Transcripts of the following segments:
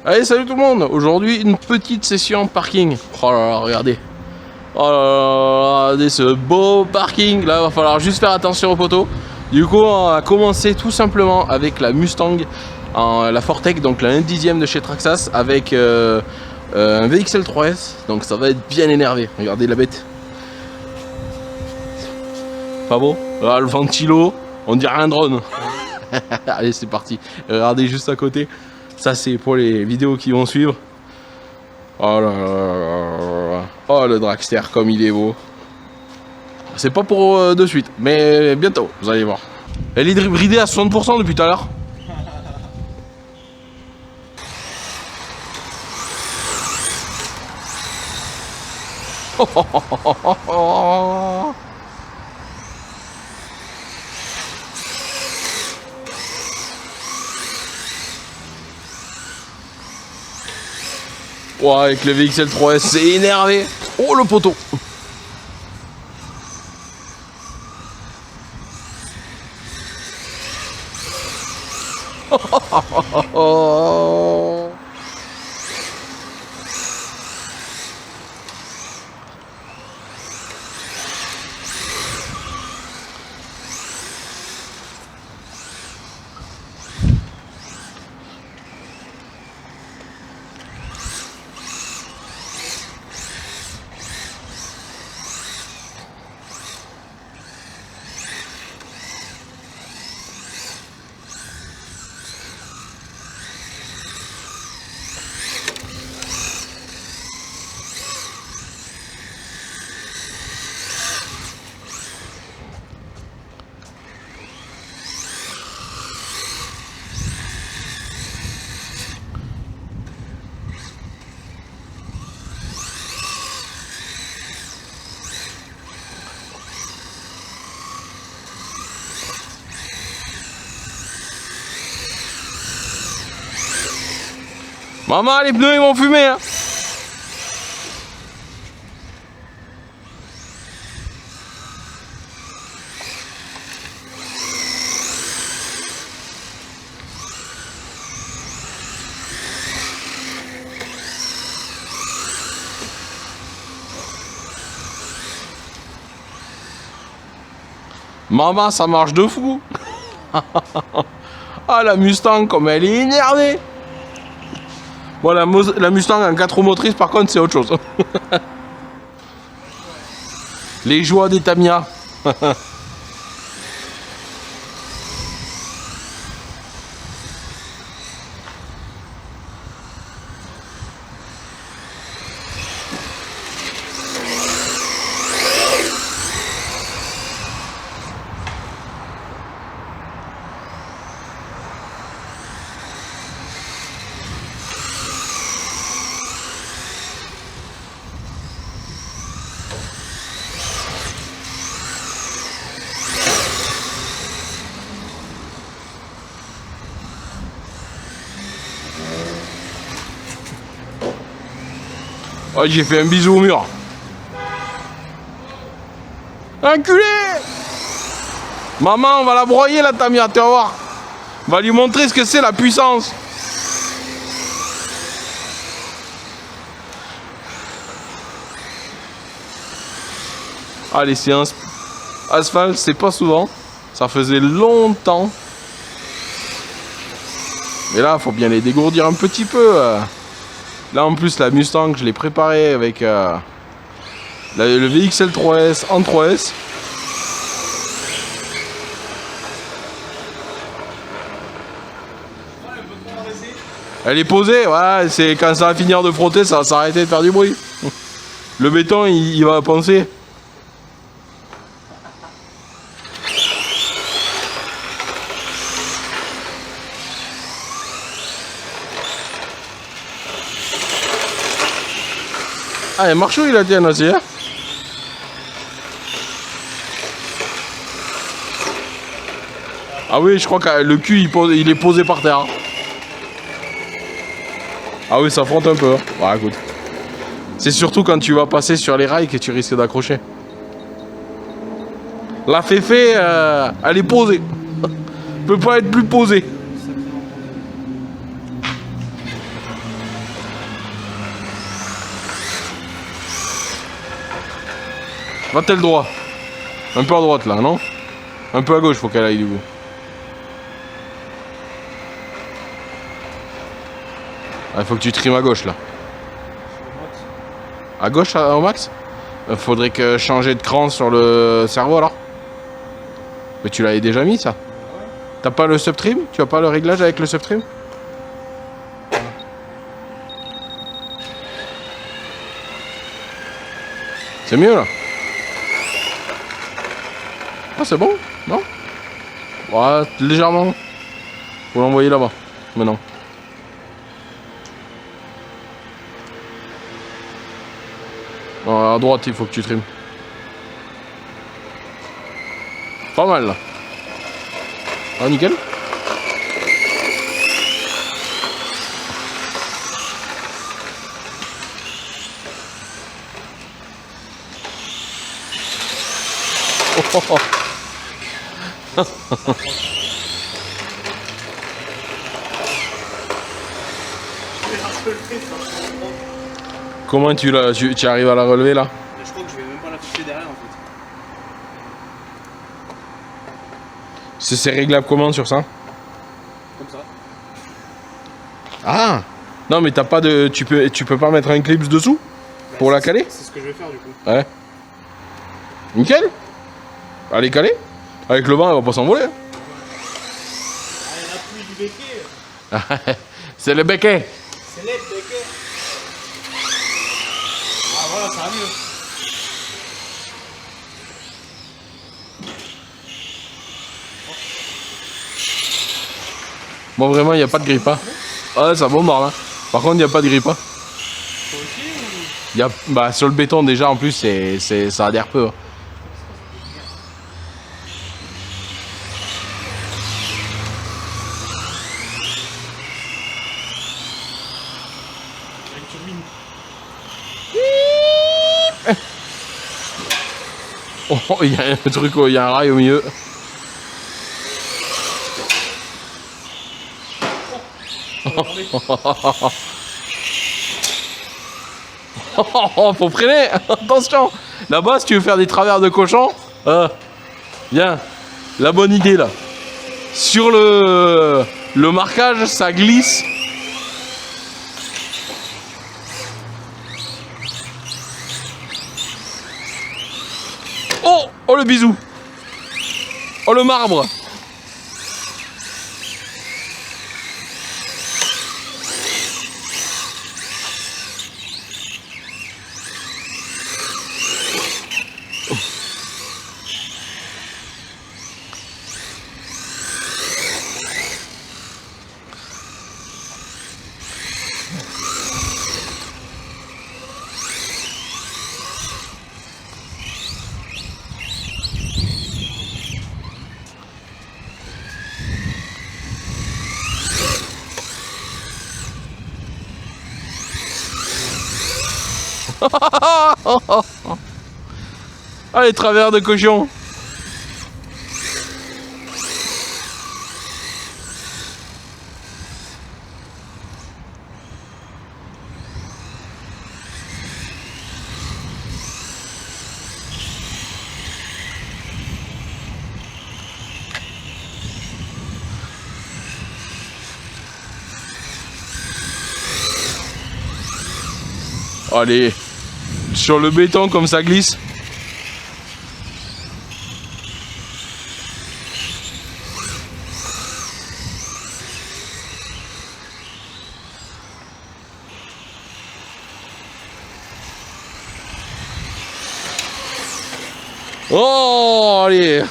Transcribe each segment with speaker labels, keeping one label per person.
Speaker 1: Allez, salut tout le monde. Aujourd'hui, une petite session parking. Oh là là, regardez. Oh là là, regardez ce beau parking. Là, il va falloir juste faire attention aux poteaux. Du coup, on a commencé tout simplement avec la Mustang, la Fortec, donc la 1/10 de chez Traxxas, avec un VXL 3S. Donc ça va être bien énervé. Regardez la bête. Pas beau? Là, le ventilo, on dirait un drone. Allez, c'est parti. Regardez juste à côté. Ça, c'est pour les vidéos qui vont suivre. Oh là là là là. Oh, le dragster, comme il est beau. C'est pas pour de suite, mais bientôt, vous allez voir. Elle est bridée à 60% depuis tout à l'heure. Ouais, avec le VXL 3S, c'est énervé. Oh, le poteau. Oh. Maman, les pneus ils vont fumer hein. Maman, ça marche de fou. Ah, la Mustang, comme elle est énervée. Bon, la Mustang en 4 roues motrices, par contre, c'est autre chose. Les joies des Tamiya. Oh, j'ai fait un bisou au mur. Enculé! Maman, on va la broyer la Tamiya, tu vas voir. On va lui montrer ce que c'est la puissance. Ah, les séances asphalte, c'est pas souvent. Ça faisait longtemps. Mais là, faut bien les dégourdir un petit peu. Là, en plus, la Mustang, je l'ai préparée avec le VXL 3S en 3S. Elle est posée, ouais, c'est quand ça va finir de frotter, ça va s'arrêter de faire du bruit. Le béton, il va penser. Ah, elle marche où la tienne aussi, hein? Ah oui, je crois que le cul, il est posé par terre. Ah oui, ça frotte un peu. Ouais, écoute. C'est surtout quand tu vas passer sur les rails que tu risques d'accrocher. La féfé, elle est posée. Peut pas être plus posée. Va-t-elle droit? Un peu à droite là, non? Un peu à gauche, faut qu'elle aille du coup. Il faut que tu trimes à gauche là. À gauche au max? Faudrait que changer de cran sur le cerveau alors. Mais tu l'avais déjà mis ça? T'as pas le subtrim? Tu as pas le réglage avec le subtrim? C'est mieux là? Ah c'est bon? Non? Ouais, légèrement. Faut l'envoyer là-bas. Maintenant. À droite, il faut que tu trimes. Pas mal là. Ah nickel. Oh, oh, oh. Comment tu arrives à la relever là?
Speaker 2: Je crois que je vais même pas la toucher derrière en fait.
Speaker 1: C'est réglable comment sur ça?
Speaker 2: Comme ça.
Speaker 1: Ah! Non mais t'as pas de. Tu peux pas mettre un clips dessous?
Speaker 2: Bah,
Speaker 1: pour la caler?
Speaker 2: C'est ce que je vais faire du coup.
Speaker 1: Ouais. Nickel! Elle est calée? Avec le vent elle va pas s'envoler.
Speaker 2: Ah, il y en a plus du béquet.
Speaker 1: C'est le béquet!
Speaker 2: C'est net béquet. Ah voilà, ça va mieux.
Speaker 1: Bon vraiment il n'y a pas de grippa. Ah ça bombarde hein. Par contre il n'y a pas de grippa.
Speaker 2: Toi aussi ou...
Speaker 1: Y a, bah, sur le béton déjà en plus ça adhère peu. Hein.
Speaker 2: Avec turbine.
Speaker 1: Oh, il y a un truc, il y a un rail au milieu. Faut freiner, attention. Là-bas, si tu veux faire des travers de cochon, viens, la bonne idée là. Sur le marquage, ça glisse. Oh, oh le bisou. Oh le marbre. Ah les travers de cochon. Allez, sur le béton comme ça glisse. Oh, allez.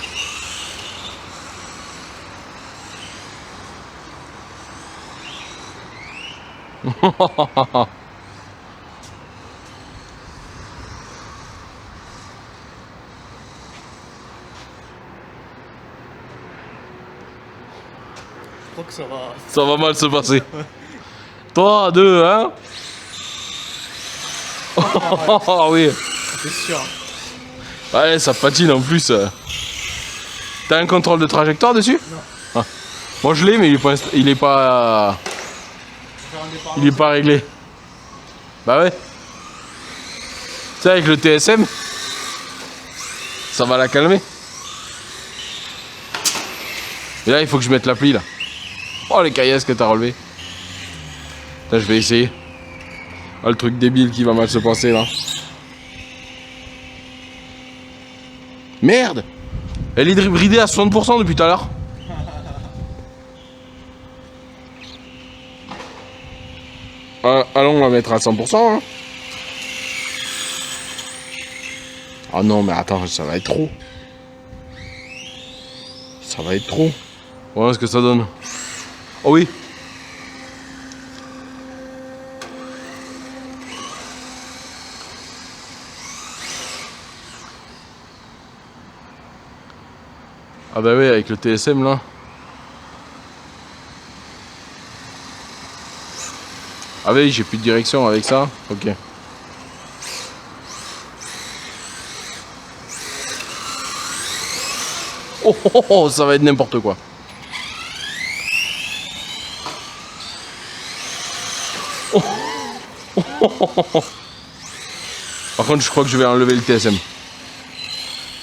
Speaker 2: Je crois que ça va.
Speaker 1: Ça va mal se passer. 3, 2, 1. Oh oui.
Speaker 2: C'est sûr.
Speaker 1: Ouais, ça patine en plus. T'as un contrôle de trajectoire dessus?
Speaker 2: Non.
Speaker 1: Ah. Moi je l'ai, mais il est pas réglé. Bah ouais. Tu sais, avec le TSM, Ça va la calmer. Et là, il faut que je mette l'appli là. Oh, les caillasses que t'as relevées. Là, je vais essayer. Oh, le truc débile qui va mal se passer là. Merde! Elle est bridée à 60% depuis tout à l'heure. Allons, on va mettre à 100%. Hein. Ah non, mais attends, ça va être trop. Ça va être trop. Voilà ce que ça donne. Oh oui. Ah bah oui, avec le TSM là. Ah oui, j'ai plus de direction avec ça. Ok. Oh, oh, oh, ça va être n'importe quoi. Oh, oh, oh, oh. Par contre, je crois que je vais enlever le TSM.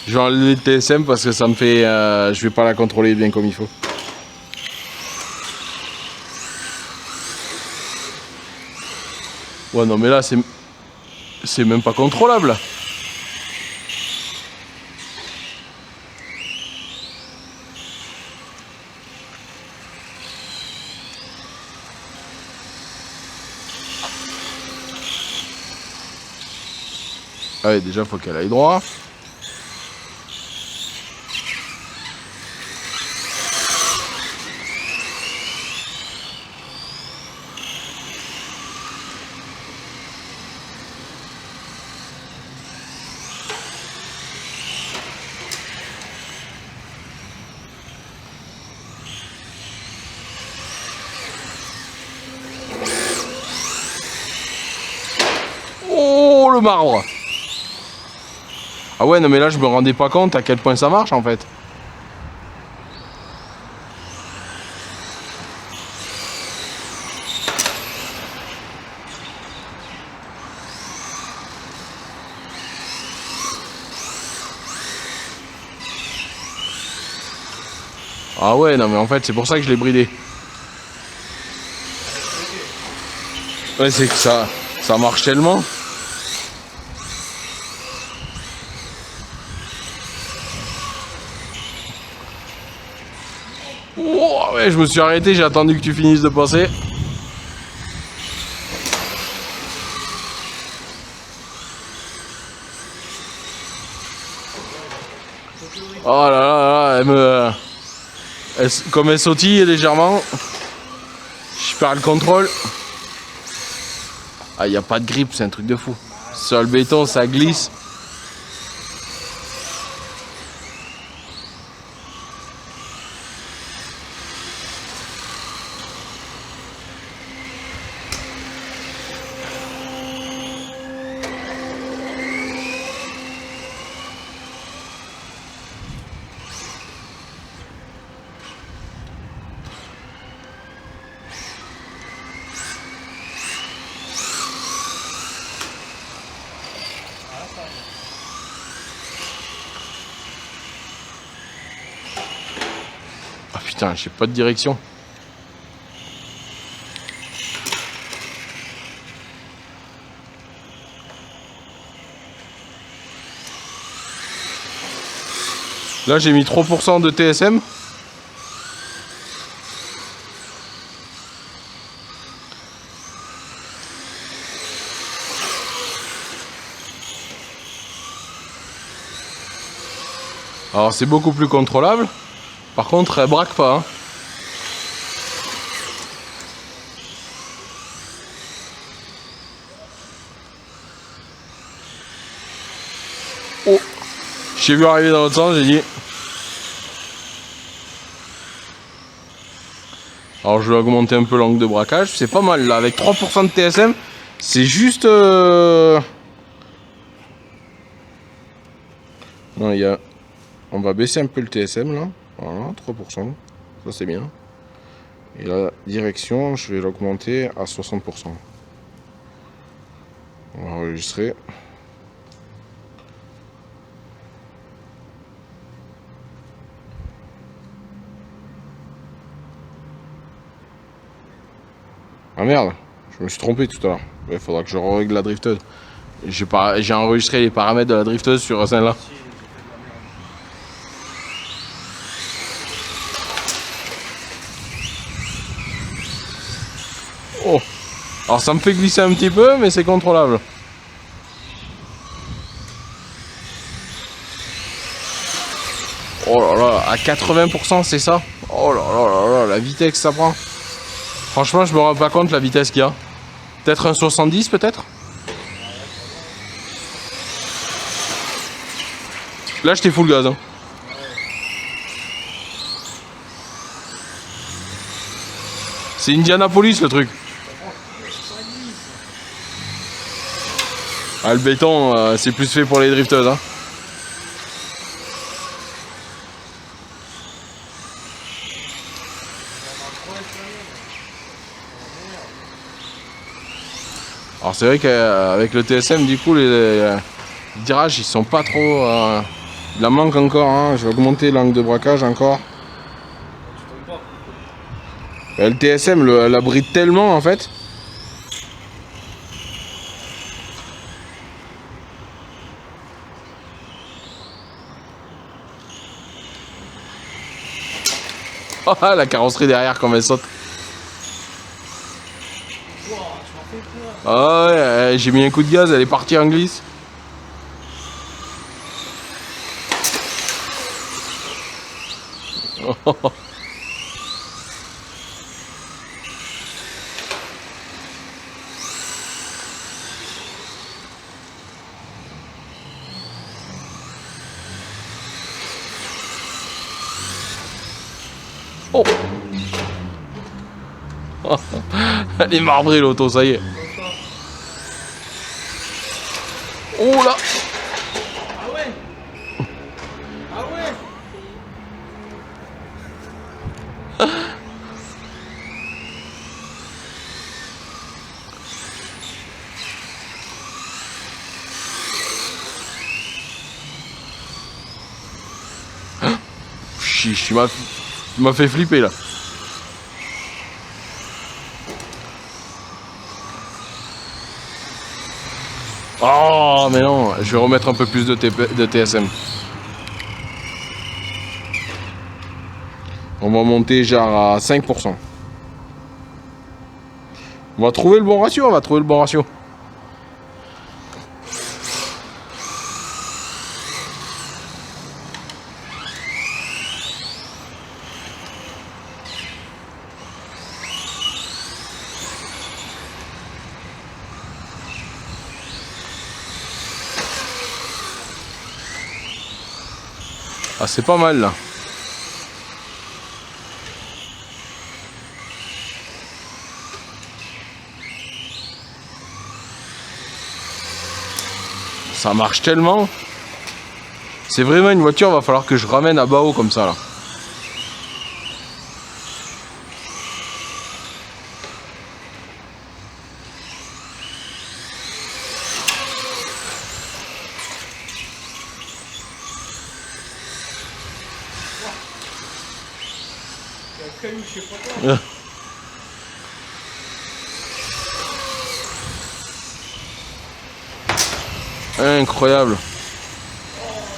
Speaker 1: Je vais enlever le TSM parce que ça me fait... je vais pas la contrôler bien comme il faut. Ouais, non, mais là, c'est même pas contrôlable. Allez, déjà, faut qu'elle aille droit. Oh, le marbre! Ah ouais, non mais là je me rendais pas compte à quel point ça marche en fait. Ah ouais, non mais en fait c'est pour ça que je l'ai bridé. Ouais, c'est que ça marche tellement. Oh ouais, je me suis arrêté, j'ai attendu que tu finisses de passer. Oh là là là, comme elle sautille légèrement, je perds le contrôle. Ah, il n'y a pas de grip, c'est un truc de fou. Sur le béton, ça glisse. Ah putain, j'ai pas de direction. Là j'ai mis 3% de TSM. Alors c'est beaucoup plus contrôlable. Par contre elle braque pas. Hein. Oh, j'ai vu arriver dans l'autre sens, j'ai dit. Alors je vais augmenter un peu l'angle de braquage, c'est pas mal là, avec 3% de TSM, c'est juste... Non, il y a... On va baisser un peu le TSM là, voilà, 3%, ça c'est bien. Et la direction, je vais l'augmenter à 60%. On va enregistrer. Ah merde, je me suis trompé tout à l'heure. Il faudra que je règle la drifteuse. J'ai enregistré les paramètres de la drifteuse sur celle-là. Oh. Alors ça me fait glisser un petit peu, mais c'est contrôlable. Oh là là, à 80% c'est ça. Oh là là là là, la vitesse que ça prend. Franchement, je me rends pas compte la vitesse qu'il y a. Peut-être un 70 peut-être. Là, j'étais full gaz. Hein. C'est Indianapolis le truc. Ah, le béton, c'est plus fait pour les drifteuses. Hein. Alors c'est vrai qu'avec le TSM, du coup, les virages, ils sont pas trop... il en manque encore, hein. Je vais augmenter l'angle de braquage encore. Le TSM l'abrite tellement en fait. Oh, la carrosserie derrière comme elle saute. Ah ouais, j'ai mis un coup de gaz, elle est partie en glisse. Oh. Oh. Elle est marbrée l'auto, ça y est. Oh là.
Speaker 2: Ah ouais. Ah ouais.
Speaker 1: Chiche, tu m'as fait flipper là. Oh mais non, je vais remettre un peu plus de TSM. On va monter genre à 5%. On va trouver le bon ratio, on va trouver le bon ratio. Ah, c'est pas mal là. Ça marche tellement. C'est vraiment une voiture, va falloir que je ramène à bas haut comme ça là.
Speaker 2: Caillou, je sais pas quoi.
Speaker 1: Incroyable.
Speaker 2: Oh,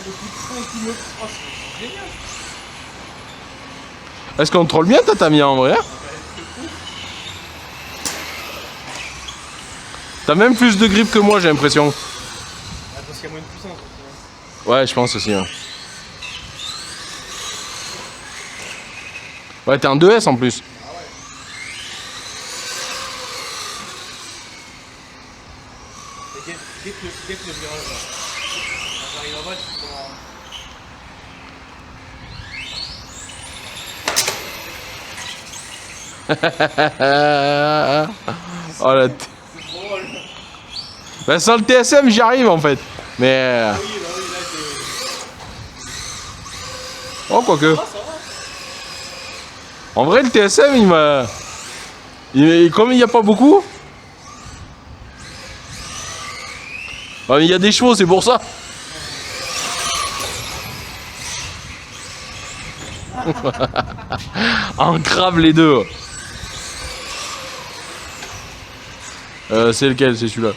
Speaker 2: le coup de frein qui me... Oh, c'est génial.
Speaker 1: Est-ce qu'on contrôle bien ta Tamiya en vrai? T'as même plus de grip que moi, j'ai l'impression.
Speaker 2: Ah, parce qu'il y a moins de puissance aussi.
Speaker 1: Ouais, je pense aussi. Ouais, t'es en 2S en plus.
Speaker 2: Ah ouais. Et dès que le virage là. Quand j'arrive en bas, tu commences.
Speaker 1: Oh la
Speaker 2: C'est drôle.
Speaker 1: bah, sans le TSM, j'y arrive en fait. Mais.
Speaker 2: Oui, bah oui, là c'est.
Speaker 1: Oh, quoique.
Speaker 2: Ça va.
Speaker 1: En vrai, le TSM, il m'a. Comme il n'y a pas beaucoup. Ah, mais il y a des chevaux, c'est pour ça. En crabe les deux. C'est lequel? C'est celui-là.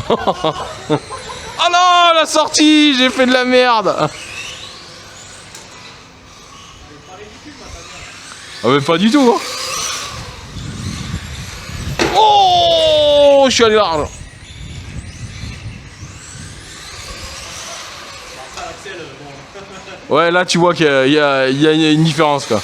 Speaker 1: Oh non, la sortie, j'ai fait de la merde. Ah mais pas du tout hein. Oh, je suis allé large. Ouais, là tu vois qu'il y a une différence quoi.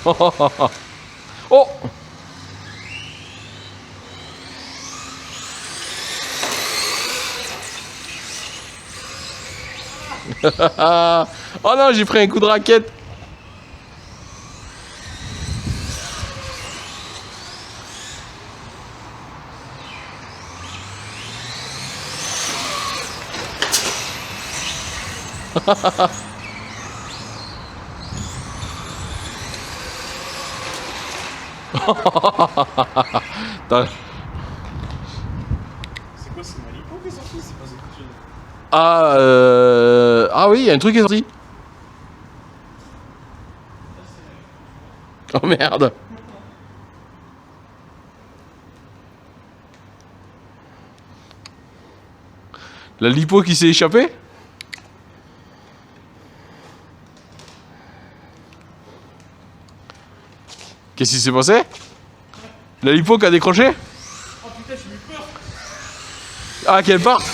Speaker 1: Oh. Oh non, j'ai pris un coup de raquette.
Speaker 2: C'est quoi, c'est ma lipo qui est sortie? C'est pas cette chose.
Speaker 1: Ah oui, il y a un truc qui est sorti. Oh merde. La lipo qui s'est échappée. Qu'est-ce qui s'est passé? La lipo qui a décroché?
Speaker 2: Oh putain, j'ai eu peur.
Speaker 1: Ah, qu'elle parte.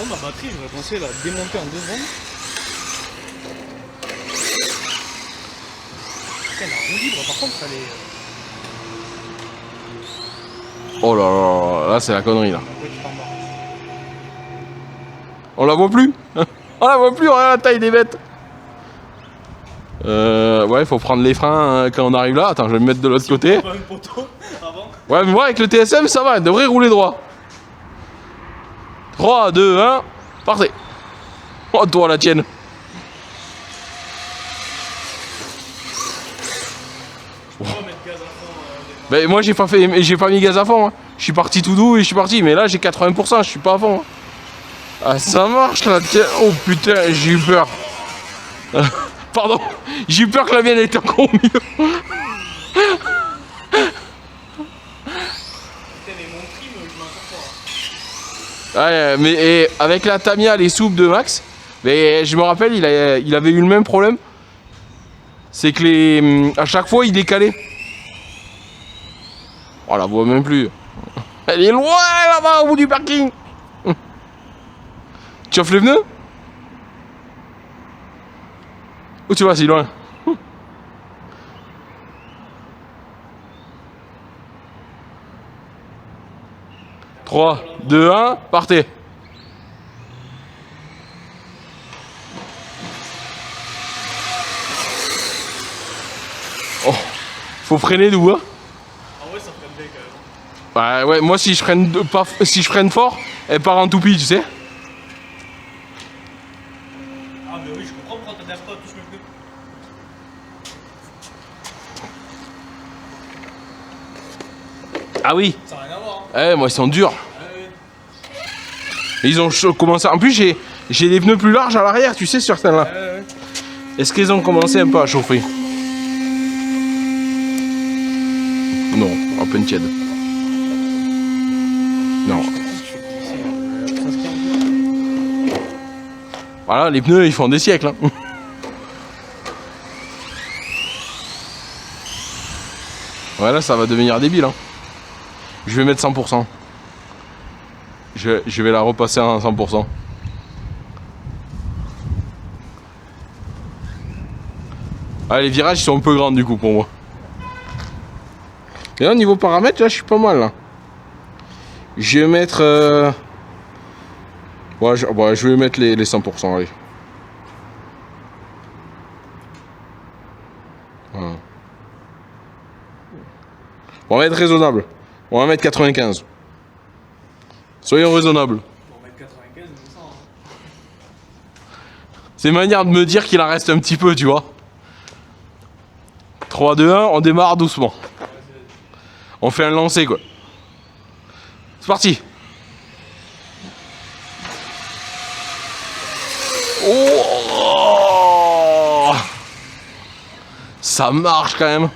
Speaker 2: Oh, ma batterie, j'aurais pensé la démonter en 2 secondes. Putain, la roue libre, par contre, elle est.
Speaker 1: Oh là là, là c'est la connerie là.
Speaker 2: Ouais, tu t'en bats.
Speaker 1: On la voit plus. On la voit plus, regarde la taille des bêtes. Ouais, faut prendre les freins quand on arrive là. Attends, je vais me mettre de l'autre côté.
Speaker 2: Pas une poteau avant.
Speaker 1: Ouais, mais moi avec le TSM ça va, elle devrait rouler droit. 3, 2, 1, partez. Oh, toi la tienne.
Speaker 2: On va mettre gaz à fond.
Speaker 1: Ben moi j'ai pas mis gaz à fond. Hein. Je suis parti tout doux et je suis parti. Mais là j'ai 80%, je suis pas à fond. Hein. Ah ça marche là. Oh putain, j'ai eu peur. Pardon, j'ai eu peur que la mienne était encore mieux.
Speaker 2: Putain, mais mon trim, je m'en sors pas.
Speaker 1: Ouais, mais et avec la Tamiya, les soupes de Max, mais je me rappelle, il avait eu le même problème. C'est que à chaque fois, il décalait. Oh, la voit même plus. Elle est loin là-bas au bout du parking. Tu offres les pneus? Où tu vas si loin? 3, 2, 1, partez. Oh, faut freiner d'où hein?
Speaker 2: Ah ouais, ça freine bien quand même.
Speaker 1: Bah ouais, moi si je freine fort, elle part en toupie, tu sais.
Speaker 2: Ah mais oui, je comprends pourquoi t'adhères pas à toucher mes pneus.
Speaker 1: Ah oui.
Speaker 2: Ça n'a rien à voir. Hein.
Speaker 1: Ouais, moi ils sont durs.
Speaker 2: Ouais.
Speaker 1: Ils ont commencé. En plus j'ai des pneus plus larges à l'arrière, tu sais, certains là.
Speaker 2: Ouais.
Speaker 1: Est-ce qu'ils ont commencé un peu à chauffer? Non, à peine tiède. Non. Voilà, les pneus ils font des siècles. Hein. Voilà, ça va devenir débile. Hein. Je vais mettre 100%. Je vais la repasser à 100%. Ah, les virages ils sont un peu grands du coup pour moi. Et là, au niveau paramètres, là, je suis pas mal là. Je vais mettre. Ouais, je vais mettre les 100%. Allez. Voilà. On va être raisonnable. On va mettre 95. Soyons raisonnables.
Speaker 2: On va mettre 95, 900.
Speaker 1: C'est une manière de me dire qu'il en reste un petit peu, tu vois. 3, 2, 1, on démarre doucement. On fait un lancer, quoi. C'est parti. Oh, ça marche quand même.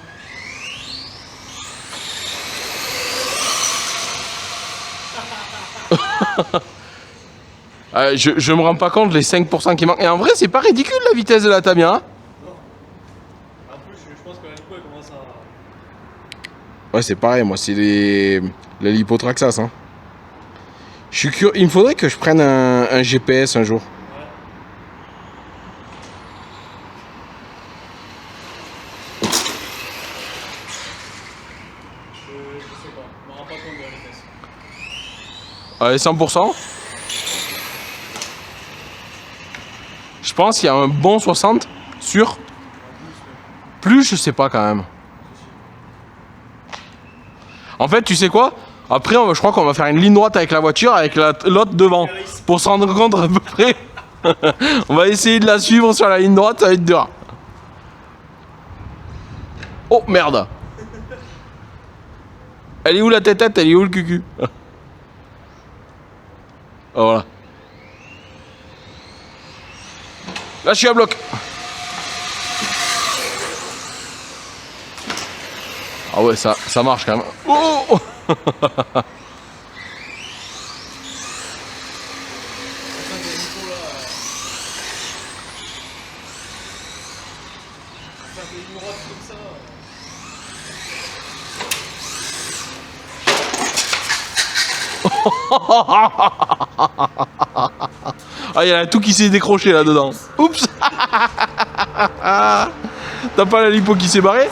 Speaker 1: Je me rends pas compte les 5% qui manquent. Et en vrai, c'est pas ridicule la vitesse de la Tamiya. Hein.
Speaker 2: En plus, je pense que la lipo elle commence à.
Speaker 1: Ouais, c'est pareil, moi, c'est les Lipotraxas. Hein. Je suis curieux. Il me faudrait que je prenne un GPS un jour.
Speaker 2: Je sais pas, je me rends pas compte de la vitesse.
Speaker 1: Allez, 100%. Je pense qu'il y a un bon 60 sur. Plus, je sais pas quand même. En fait, tu sais quoi? Après, je crois qu'on va faire une ligne droite avec la voiture, avec l'autre devant. Pour se rendre compte à peu près. On va essayer de la suivre sur la ligne droite, ça va être dur. Oh merde! Elle est où la tête? Elle est où le cucu? Oh, voilà. Là, je suis à bloc. Ah ouais, ça marche quand même. Oh! Ah, il y a tout qui s'est décroché là-dedans. Oups. T'as pas la lipo qui s'est barrée?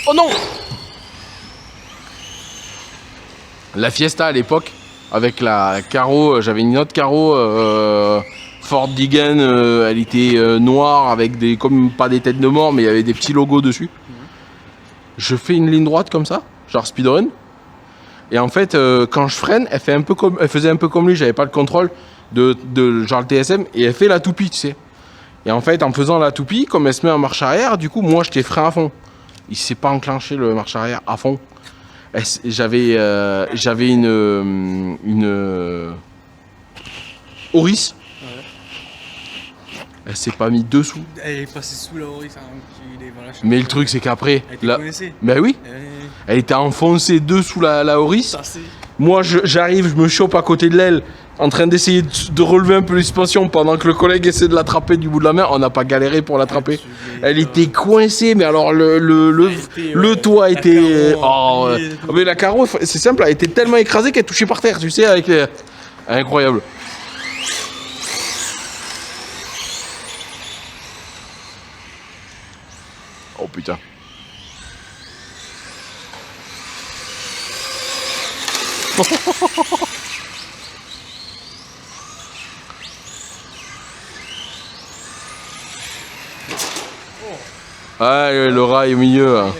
Speaker 1: Oh non! La Fiesta à l'époque, avec la Caro, j'avais une autre Caro Ford Digan, elle était noire avec des, comme pas des têtes de mort, mais il y avait des petits logos dessus. Je fais une ligne droite comme ça, genre speedrun. Et en fait, quand je freine, elle faisait un peu comme lui, j'avais pas le contrôle de genre le TSM, et elle fait la toupie, tu sais. Et en fait, en faisant la toupie, comme elle se met en marche arrière, du coup, moi, je t'ai frein à fond. Il s'est pas enclenché le marche arrière à fond. J'avais une Oris.
Speaker 2: Ouais.
Speaker 1: Elle s'est pas mis dessous.
Speaker 2: Elle est passée sous la Oris. Hein,
Speaker 1: mais le truc, c'est qu'après.
Speaker 2: Elle
Speaker 1: Ben oui. Elle était enfoncée dessous la Oris. Moi, j'arrive, je me chope à côté de l'aile, en train d'essayer de relever un peu les suspensions pendant que le collègue essaie de l'attraper du bout de la main. On n'a pas galéré pour l'attraper. Elle était coincée, mais alors le toit était. Oh, ouais. Mais la Caro, c'est simple, elle était tellement écrasée qu'elle touchait par terre, tu sais, avec les. Incroyable. Oh putain. Ah, le rail au milieu. Hein.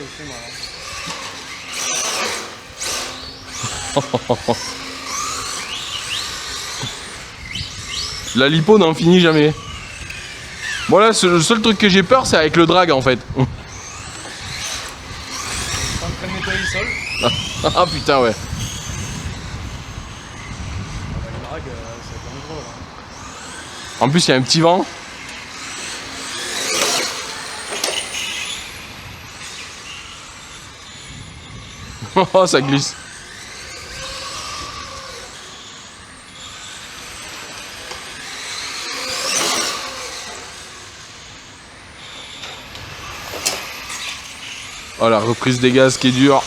Speaker 1: La lipo n'en finit jamais. Voilà, le seul truc que j'ai peur, c'est avec le drag en fait.
Speaker 2: En train de nettoyer le sol.
Speaker 1: Ah putain, ouais.
Speaker 2: Le drag, c'est dangereux. Hein.
Speaker 1: En plus, il y a un petit vent. Oh, ça glisse. Oh, la reprise des gaz qui est dure.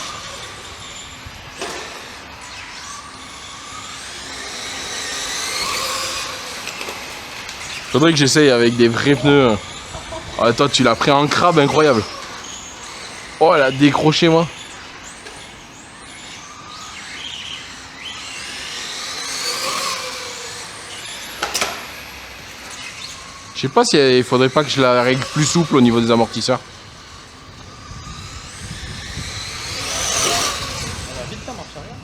Speaker 1: Faudrait que j'essaye avec des vrais pneus. Oh, attends, tu l'as pris en crabe, incroyable. Oh, elle a décroché, moi. Je sais pas s'il faudrait pas que je la règle plus souple au niveau des amortisseurs.
Speaker 2: Elle va vite ta marche arrière.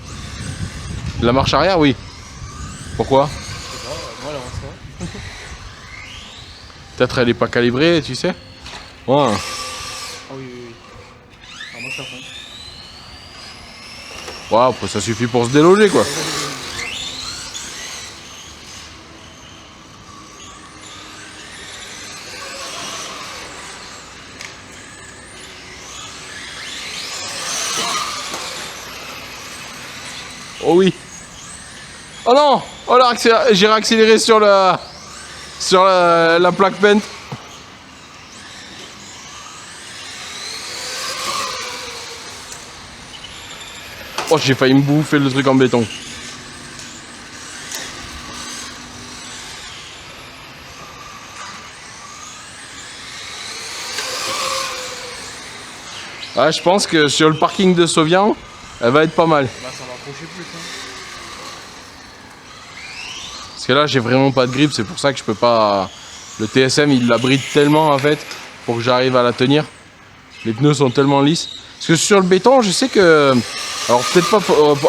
Speaker 1: La marche arrière, oui. Pourquoi?
Speaker 2: Je sais pas, moi elle avance pas.
Speaker 1: Peut-être elle est pas calibrée, tu sais. Ouais.
Speaker 2: Ah oui, oui, oui. Ah, moi je suis à fond.
Speaker 1: Ouais, après, ça suffit pour se déloger, quoi. Oh oui. Oh non. Oh là, j'ai réaccéléré sur la plaque pente. Oh, j'ai failli me bouffer le truc en béton. Ah, je pense que sur le parking de Sauvian, elle va être pas mal.
Speaker 2: Là ça va approcher plus. Hein.
Speaker 1: Parce que là, j'ai vraiment pas de grip, c'est pour ça que je peux pas... Le TSM, il la bride tellement, en fait, pour que j'arrive à la tenir. Les pneus sont tellement lisses. Parce que sur le béton, je sais que... Alors, peut-être pas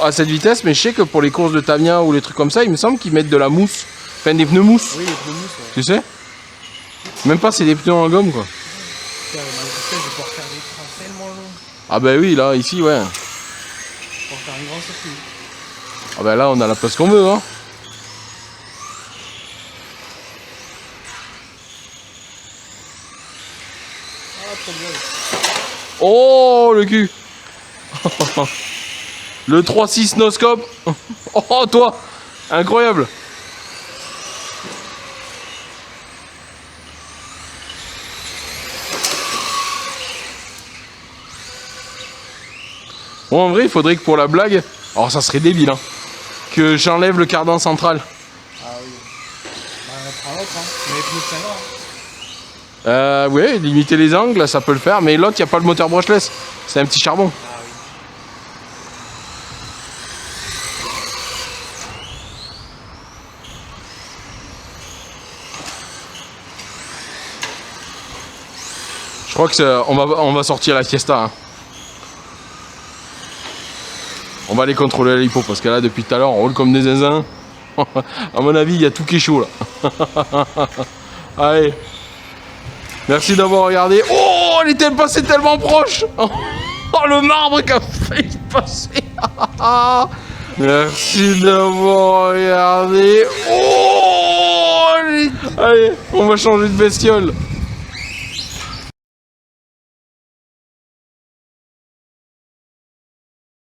Speaker 1: à cette vitesse, mais je sais que pour les courses de Tamiya ou les trucs comme ça, il me semble qu'ils mettent de la mousse. Enfin, des pneus mousse.
Speaker 2: Oui, les pneus mousse, ouais.
Speaker 1: Tu sais? Même pas, c'est des pneus en gomme, quoi.
Speaker 2: Putain, mais je vais pouvoir faire des trains tellement longs.
Speaker 1: Ah bah oui, là, ici, ouais.
Speaker 2: Pour faire un grand circuit.
Speaker 1: Ah bah là, on a la place qu'on veut, hein.
Speaker 2: Ah, trop bien.
Speaker 1: Oh, le cul. Le 3.6 no-scope. Oh, toi. Incroyable. Bon, en vrai, il faudrait que pour la blague, alors ça serait débile, hein, que j'enlève le cardan central.
Speaker 2: Ah oui. Bah, on prend l'autre, hein. Mais les pneus de 5 ans.
Speaker 1: Ouais, limiter les angles, ça peut le faire, mais l'autre, il n'y a pas le moteur brushless. C'est un petit charbon.
Speaker 2: Ah oui.
Speaker 1: Je crois que on va sortir la Fiesta. Hein. On va aller contrôler la lipo parce que là, depuis tout à l'heure, on roule comme des zinzins. À mon avis, il y a tout qui est chaud là. Allez. Merci d'avoir regardé. Oh, elle était passée tellement proche. Oh, le marbre qui a failli passer. Merci d'avoir regardé. Oh, allez, on va changer de bestiole.